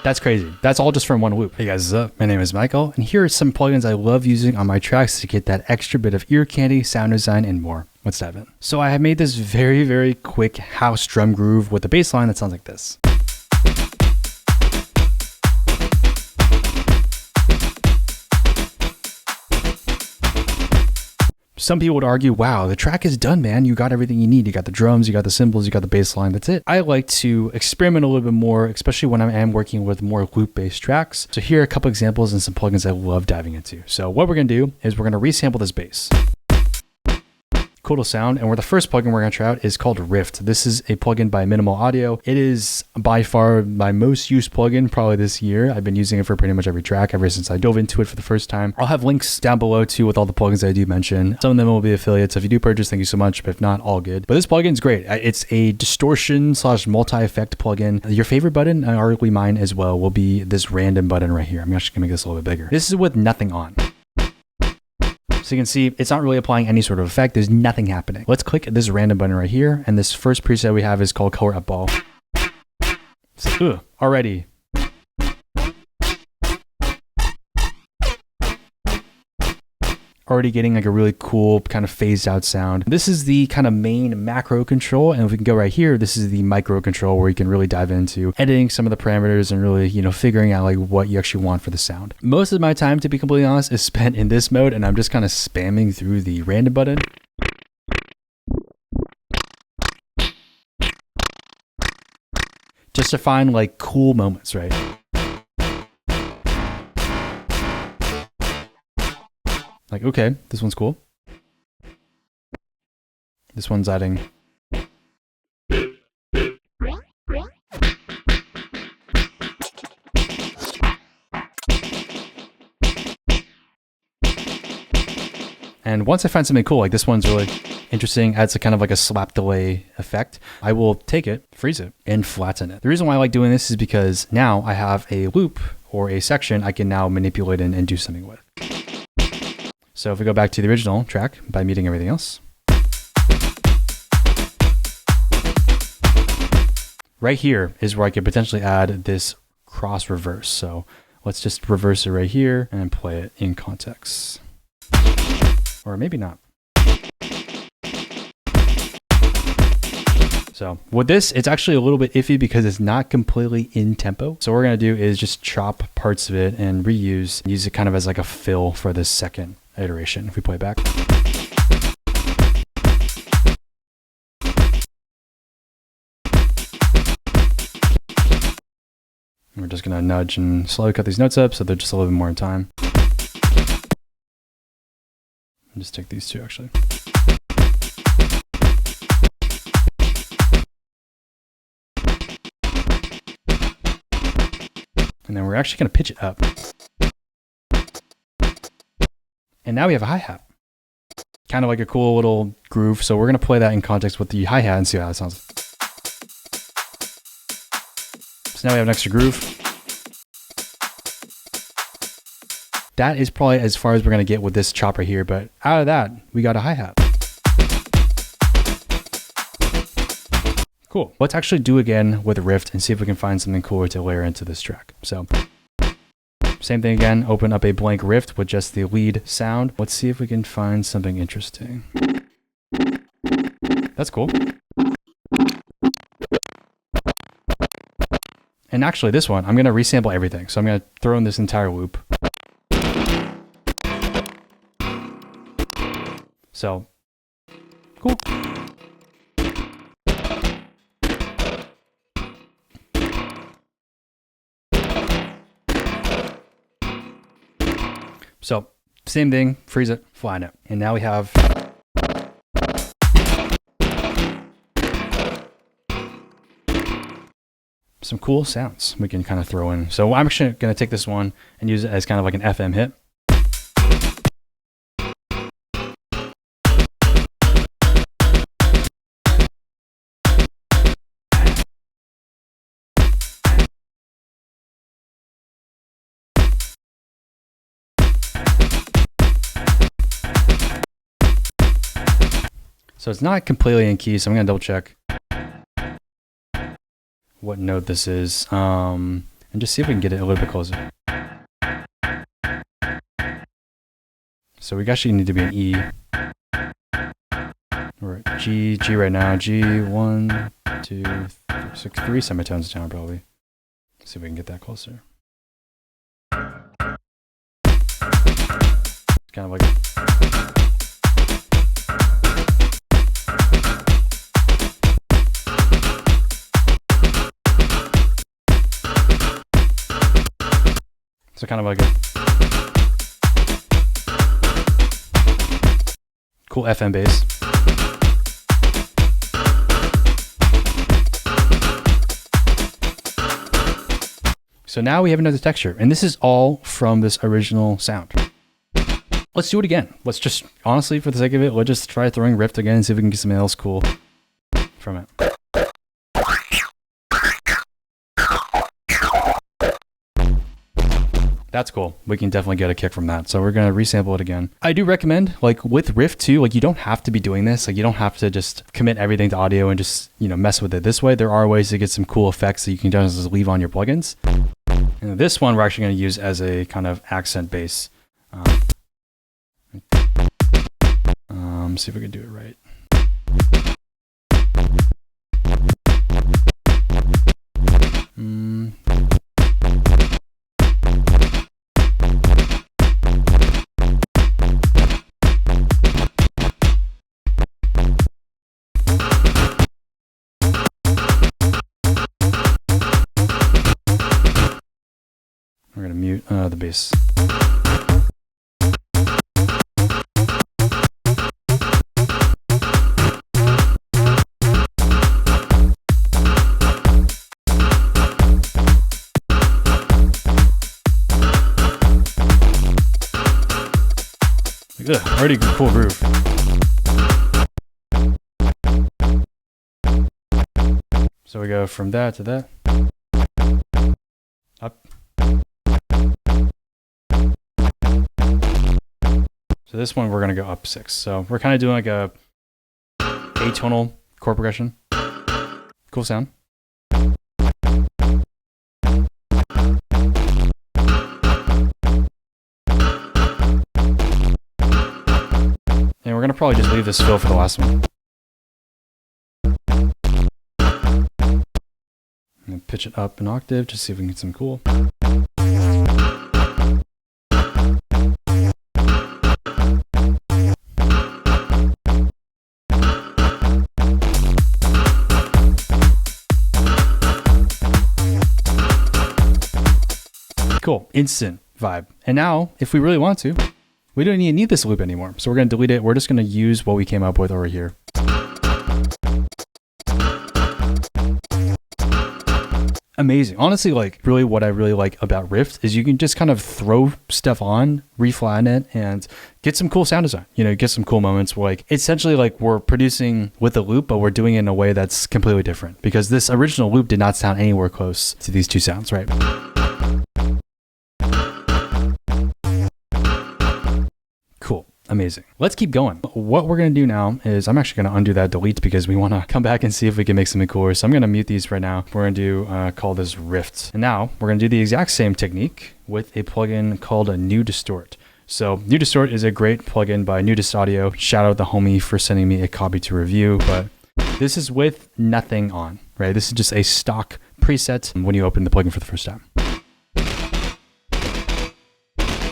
That's crazy. That's all just from one loop. Hey guys, what's up? My name is Michael, and here are some plugins I love using on my tracks to get that extra bit of ear candy, sound design, and more. Let's dive in. So I have made this very, very quick house drum groove with a bass line that sounds like this. Some people would argue, wow, the track is done, man. You got everything you need. You got the drums, you got the cymbals, you got the bass line. That's it. I like to experiment a little bit more, especially when I am working with more loop-based tracks. So here are a couple examples and some plugins I love diving into. So what we're going to do is we're going to resample this bass. Cool to sound. And the first plugin we're going to try out is called Rift. This is a plugin by Minimal Audio. It is by far my most used plugin probably this year. I've been using it for pretty much every track ever since I dove into it for the first time. I'll have links down below too with all the plugins I do mention. Some of them will be affiliates. So if you do purchase, thank you so much. But if not, all good. But this plugin is great. It's a distortion / multi-effect plugin. Your favorite button, and arguably mine as well, will be this random button right here. I'm actually gonna make this a little bit bigger. This is with nothing on. So you can see it's not really applying any sort of effect. There's nothing happening. Let's click this random button right here. And this first preset we have is called Color Up Ball. So, already. Already getting like a really cool kind of phased out sound. This is the kind of main macro control. And if we can go right here, this is the micro control where you can really dive into editing some of the parameters and really, figuring out like what you actually want for the sound. Most of my time, to be completely honest, is spent in this mode, and I'm just kind of spamming through the random button. Just to find like cool moments, right? Like, okay, this one's cool. This one's adding. And once I find something cool, like this one's really interesting, adds a kind of like a slap delay effect, I will take it, freeze it, and flatten it. The reason why I like doing this is because now I have a loop or a section I can now manipulate and do something with. So if we go back to the original track by muting everything else. Right here is where I could potentially add this cross reverse. So let's just reverse it right here and play it in context. Or maybe not. So with this, it's actually a little bit iffy because it's not completely in tempo. So what we're gonna do is just chop parts of it and reuse, use it kind of as like a fill for this second iteration. If we play it back. And we're just gonna nudge and slowly cut these notes up so they're just a little bit more in time. And just take these two actually. And then we're actually gonna pitch it up. And now we have a hi-hat. Kind of like a cool little groove. So we're gonna play that in context with the hi-hat and see how that sounds. So now we have an extra groove. That is probably as far as we're gonna get with this chop right here, but out of that, we got a hi-hat. Cool. Let's actually do again with Rift and see if we can find something cooler to layer into this track. So same thing again, open up a blank Rift with just the lead sound. Let's see if we can find something interesting. That's cool. And actually this one, I'm gonna resample everything. So I'm gonna throw in this entire loop. So, cool. So same thing, freeze it, flatten it. And now we have some cool sounds we can kind of throw in. So I'm actually going to take this one and use it as kind of like an FM hit. So it's not completely in key, so I'm gonna double check what note this is. And and just see if we can get it a little bit closer. So we actually need to be an E. We're at G right now. G, 1, 2, 3, 6, 3 semitones down probably. Let's see if we can get that closer. It's kind of like... So kind of like a cool FM bass. So now we have another texture, and this is all from this original sound. Let's do it again. Let's just, honestly, for the sake of it, let's just try throwing Rift again and see if we can get something else cool from it. That's cool. We can definitely get a kick from that. So we're going to resample it again. I do recommend, like with Rift too, like you don't have to be doing this. Like you don't have to just commit everything to audio and just, you know, mess with it this way. There are ways to get some cool effects that you can just leave on your plugins. And this one we're actually going to use as a kind of accent bass. See if we can do it right. We're going to mute the bass. Ugh, already cool groove. So we go from that to that. Up. So this one we're going to go up 6. So we're kind of doing like a atonal chord progression. Cool sound. And we're going to probably just leave this fill for the last one. And pitch it up an octave, just see if we can get some cool. Cool, instant vibe. And now, if we really want to, we don't even need this loop anymore. So we're going to delete it. We're just going to use what we came up with over here. Amazing. Honestly, like really what I really like about Rift is you can just kind of throw stuff on, reflatten it, and get some cool sound design. You know, get some cool moments where like essentially like we're producing with a loop, but we're doing it in a way that's completely different because this original loop did not sound anywhere close to these two sounds, right? Cool. Amazing. Let's keep going. What we're going to do now is I'm actually going to undo that delete because we want to come back and see if we can make something cooler. So I'm going to mute these right now. We're going to call this Rift. And now we're going to do the exact same technique with a plugin called a Nudistort. So Nudistort is a great plugin by Nudist Audio. Shout out the homie for sending me a copy to review, but this is with nothing on, right? This is just a stock preset when you open the plugin for the first time.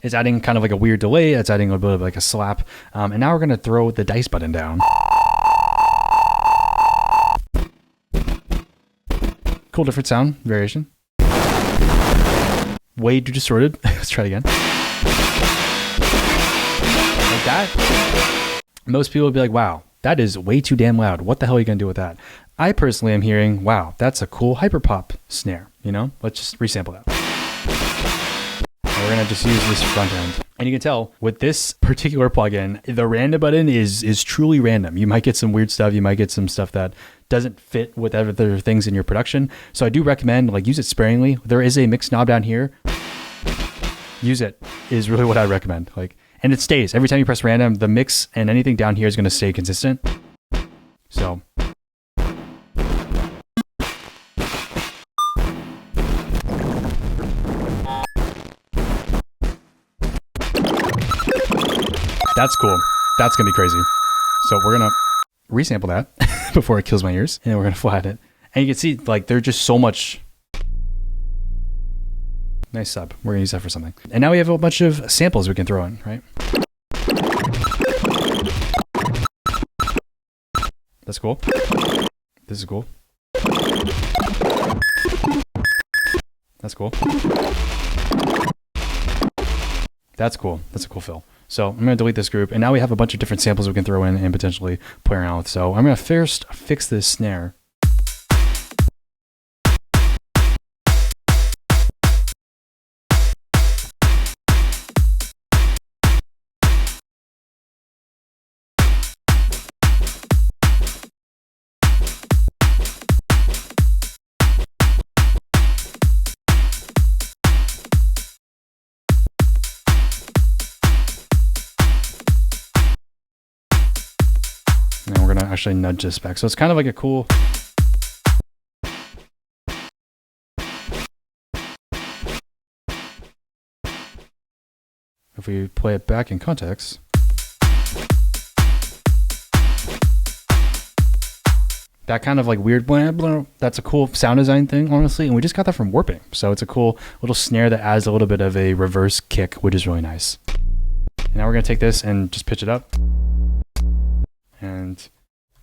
It's adding kind of like a weird delay. It's adding a bit of like a slap. And now we're going to throw the dice button down. Cool different sound variation. Way too distorted. Let's try it again. Like that. Most people would be like, wow, that is way too damn loud. What the hell are you going to do with that? I personally am hearing, wow, that's a cool hyperpop snare. You know, let's just resample that. We're going to just use this front end. And you can tell with this particular plugin, the random button is truly random. You might get some weird stuff. You might get some stuff that doesn't fit with other things in your production. So I do recommend like use it sparingly. There is a mix knob down here. Use it is really what I recommend. Like, and it stays. Every time you press random, the mix and anything down here is going to stay consistent. So That's cool. That's gonna be crazy. So we're gonna resample that before it kills my ears, and we're gonna flatten it. And you can see like there's just so much. Nice sub. We're gonna use that for something. And now we have a bunch of samples we can throw in, right? That's cool. This is cool. That's cool. That's cool. That's a cool fill. So I'm gonna delete this group, and now we have a bunch of different samples we can throw in and potentially play around with. So I'm gonna first fix this snare. And we're gonna actually nudge this back. So it's kind of like a cool. If we play it back in context. That kind of like weird, blah, blah, that's a cool sound design thing, honestly. And we just got that from warping. So it's a cool little snare that adds a little bit of a reverse kick, which is really nice. And now we're gonna take this and just pitch it up. And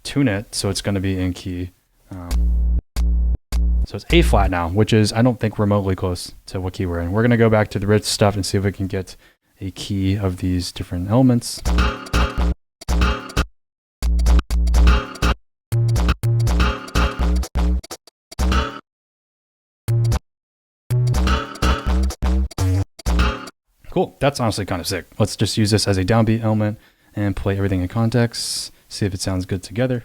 tune it so it's going to be in key. So it's A flat now, which is, I don't think, remotely close to what key we're in. We're going to go back to the rich stuff and see if we can get a key of these different elements. Cool. That's honestly kind of sick. Let's just use this as a downbeat element and play everything in context. See if it sounds good together.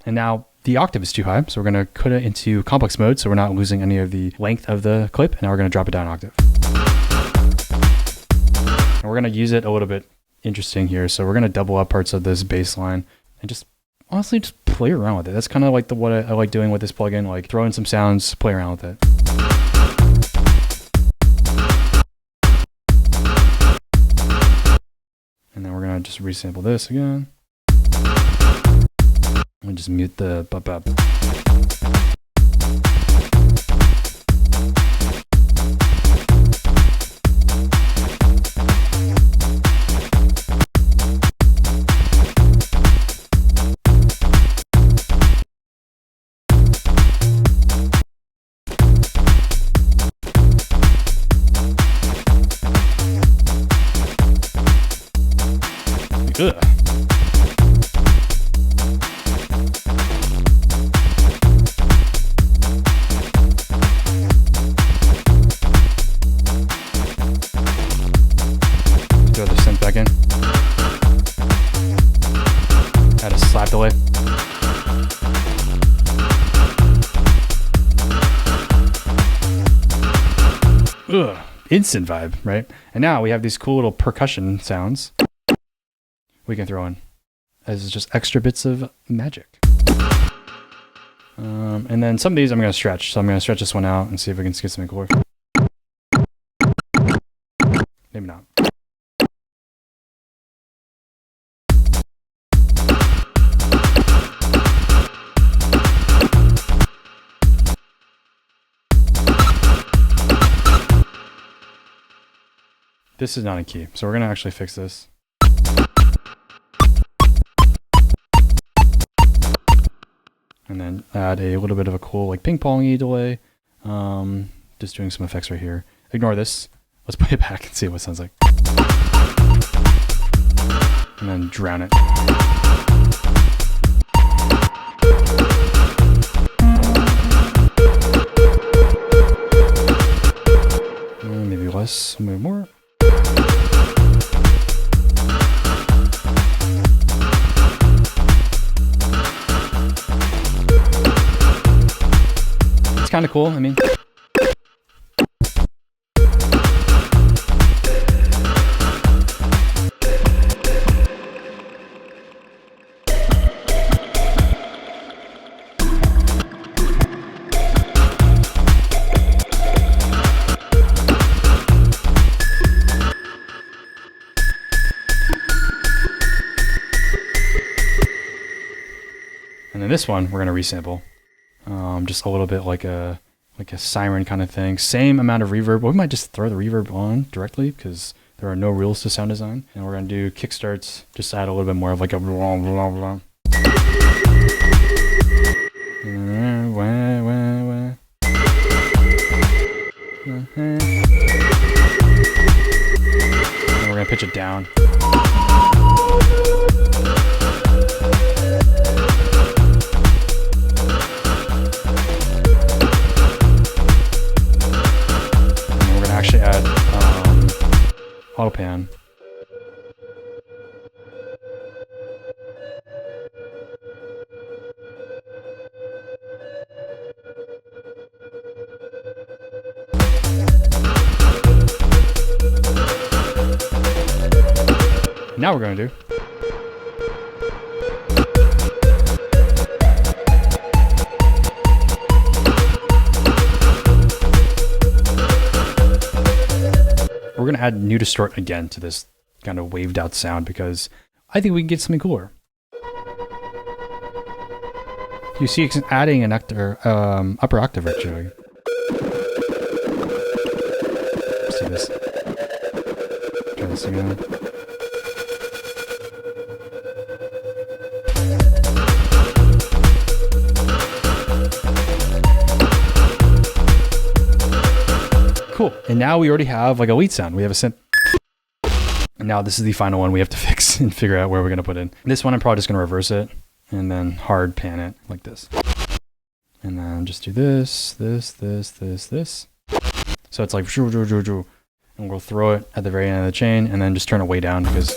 And now the octave is too high, so we're going to put it into complex mode so we're not losing any of the length of the clip. And now we're going to drop it down an octave. And we're going to use it a little bit interesting here. So we're going to double up parts of this bass line and just honestly just play around with it. That's kind of like what I like doing with this plugin, like throw in some sounds, play around with it. And then we're gonna just resample this again. And just mute the bop. Ugh. Throw the synth back in. Add a slap delay. Ugh. Instant vibe, right? And now we have these cool little percussion sounds we can throw in as just extra bits of magic. And then some of these I'm going to stretch. So I'm going to stretch this one out and see if we can get something cooler. Maybe not. This is not a key, so we're going to actually fix this. And then add a little bit of a cool like ping-pongy delay. Just doing some effects right here. Ignore this. Let's play it back and see what it sounds like. And then drown it. And maybe less, maybe more. It's kind of cool, I mean. And then this one, we're gonna resample. Just a little bit like a siren kind of thing. Same amount of reverb. We might just throw the reverb on directly because there are no rules to sound design. And we're gonna do kickstarts, just add a little bit more of like a blah, blah, blah. And we're gonna pitch it down. Actually add auto pan. Now we're going to do we're going to add Nudistort again to this kind of waved out sound because I think we can get something cooler. You see it's adding an upper octave actually. Let's see this. Try this again. Cool. And now we already have like a lead sound. We have a synth. And now this is the final one we have to fix and figure out where we're going to put in. This one I'm probably just going to reverse it and then hard pan it like this. And then just do this, this, this, this, this. So it's like, and we'll throw it at the very end of the chain and then just turn it way down because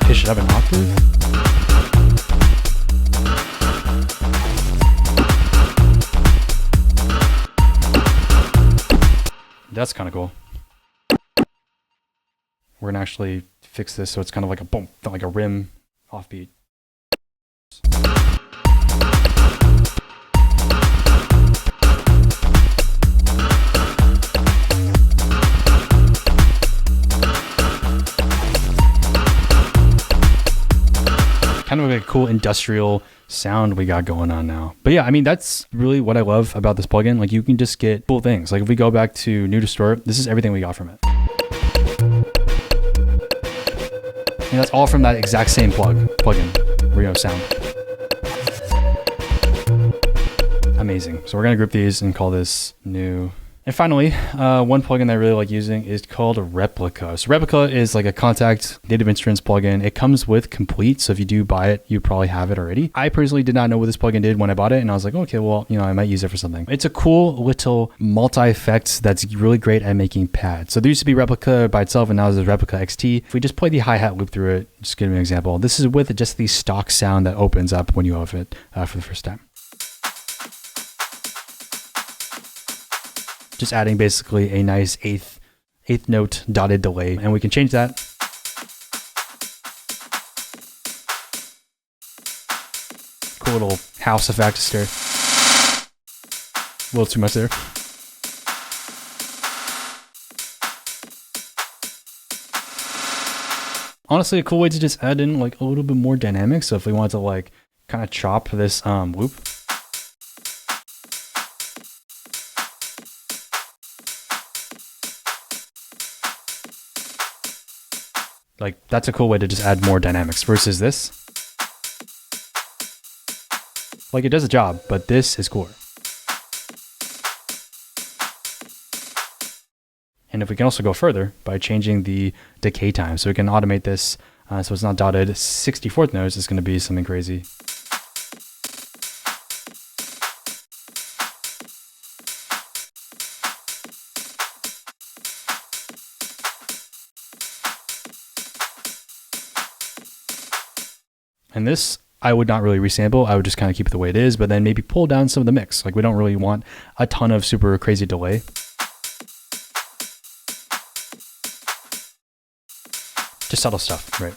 pitch it up an octave. That's kind of cool. We're gonna actually fix this so it's kind of like a boom, like a rim offbeat. Kind of like a cool industrial sound we got going on now. But yeah, I mean, that's really what I love about this plugin. Like you can just get cool things. Like if we go back to Nudistort, this is everything we got from it. And that's all from that exact same plugin, Rio sound. Amazing. So we're gonna group these and call this new. And finally, one plugin that I really like using is called Replika. So Replika is like a Contact native instruments plugin. It comes with Complete, so if you do buy it, you probably have it already. I personally did not know what this plugin did when I bought it, and I was like, okay, well, you know, I might use it for something. It's a cool little multi-effects that's really great at making pads. So there used to be Replika by itself, and now there's Replika XT. If we just play the hi-hat loop through it, just give me an example. This is with just the stock sound that opens up when you off it for the first time. Just adding basically a nice eighth note dotted delay, and we can change that. Cool little house effect there. A little too much there. Honestly, a cool way to just add in like a little bit more dynamics. So if we want to like kind of chop this loop. Like that's a cool way to just add more dynamics versus this. Like it does a job, but this is cooler. And if we can also go further by changing the decay time, so we can automate this so it's not dotted 64th notes, it's going to be something crazy. And this, I would not really resample. I would just kind of keep it the way it is, but then maybe pull down some of the mix. Like we don't really want a ton of super crazy delay. Just subtle stuff, right?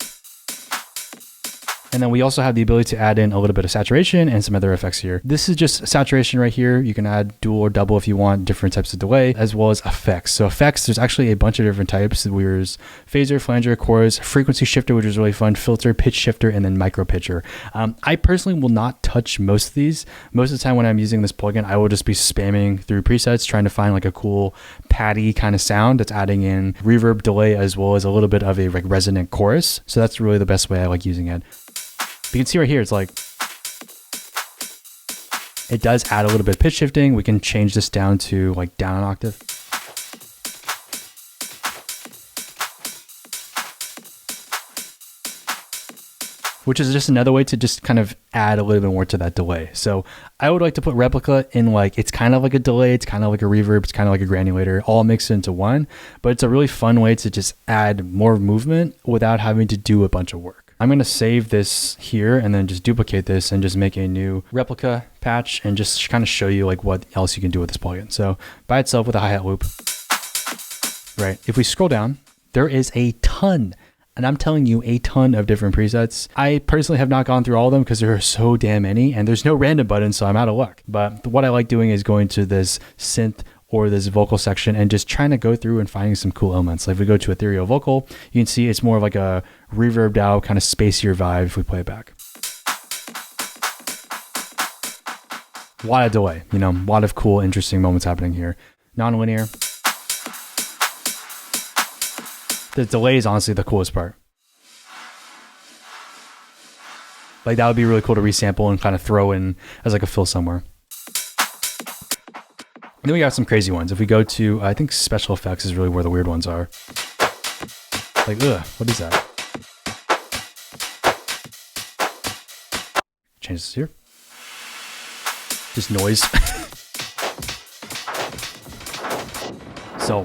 And then we also have the ability to add in a little bit of saturation and some other effects here. This is just saturation right here. You can add dual or double if you want, different types of delay, as well as effects. So effects, there's actually a bunch of different types. There's phaser, flanger, chorus, frequency shifter, which is really fun, filter, pitch shifter, and then micro pitcher. I personally will not touch most of these. Most of the time when I'm using this plugin, I will just be spamming through presets, trying to find like a cool patty kind of sound that's adding in reverb, delay, as well as a little bit of a like resonant chorus. So that's really the best way I like using it. You can see right here, it's like, it does add a little bit of pitch shifting. We can change this down to like down an octave. Which is just another way to just kind of add a little bit more to that delay. So I would like to put Replika in like, it's kind of like a delay, it's kind of like a reverb, it's kind of like a granulator, all mixed into one, but it's a really fun way to just add more movement without having to do a bunch of work. I'm gonna save this here and then just duplicate this and just make a new Replika patch and just kind of show you like what else you can do with this plugin. So by itself with a hi-hat loop, right? If we scroll down, there is a ton, and I'm telling you, a ton of different presets. I personally have not gone through all of them because there are so damn many and there's no random button, so I'm out of luck. But what I like doing is going to this synth or this vocal section and just trying to go through and finding some cool elements. Like if we go to ethereal vocal, you can see it's more of like a reverbed out kind of spacier vibe if we play it back. A lot of delay, you know, a lot of cool, interesting moments happening here. Non-linear. The delay is honestly the coolest part. Like that would be really cool to resample and kind of throw in as like a fill somewhere. And then we got some crazy ones. If we go to, I think special effects is really where the weird ones are. Like, what is that? Change this here. Just noise. So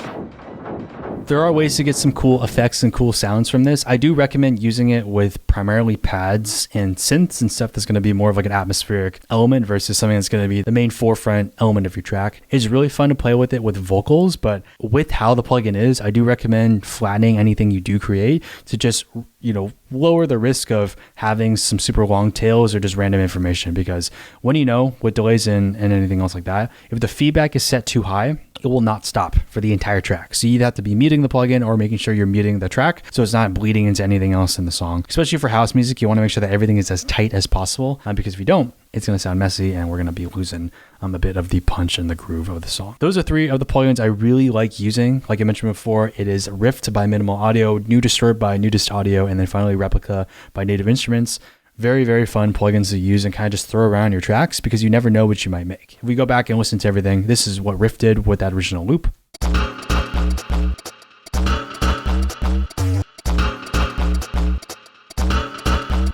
there are ways to get some cool effects and cool sounds from this. I do recommend using it with primarily pads and synths and stuff that's going to be more of like an atmospheric element versus something that's going to be the main forefront element of your track. It's really fun to play with it with vocals, but with how the plugin is, I do recommend flattening anything you do create to just, you know, lower the risk of having some super long tails or just random information, because when you know, with delays and anything else like that, if the feedback is set too high, it will not stop for the entire track. So you either have to be muting the plugin or making sure you're muting the track so it's not bleeding into anything else in the song. Especially for house music, you want to make sure that everything is as tight as possible, because if you don't, it's going to sound messy and we're going to be losing a bit of the punch and the groove of the song. Those are three of the plugins I really like using. Like I mentioned before, it is Rift by Minimal Audio, Nudistort by Nudist Audio, and then finally Replika by Native Instruments. Very, very fun plugins to use and kind of just throw around your tracks because you never know what you might make. If we go back and listen to everything, this is what Rift did with that original loop.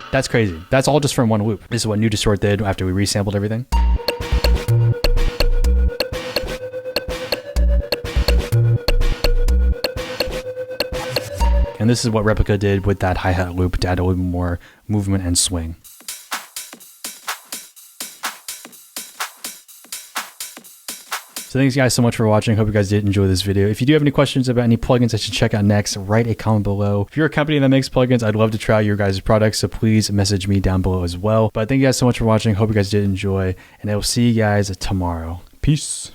That's crazy. That's all just from one loop. This is what Nudistort did after we resampled everything. And this is what Replika did with that hi-hat loop to add a little more movement and swing. So thanks guys so much for watching. Hope you guys did enjoy this video. If you do have any questions about any plugins I should check out next, write a comment below. If you're a company that makes plugins, I'd love to try your guys' products, so please message me down below as well. But thank you guys so much for watching. Hope you guys did enjoy, and I will see you guys tomorrow. Peace.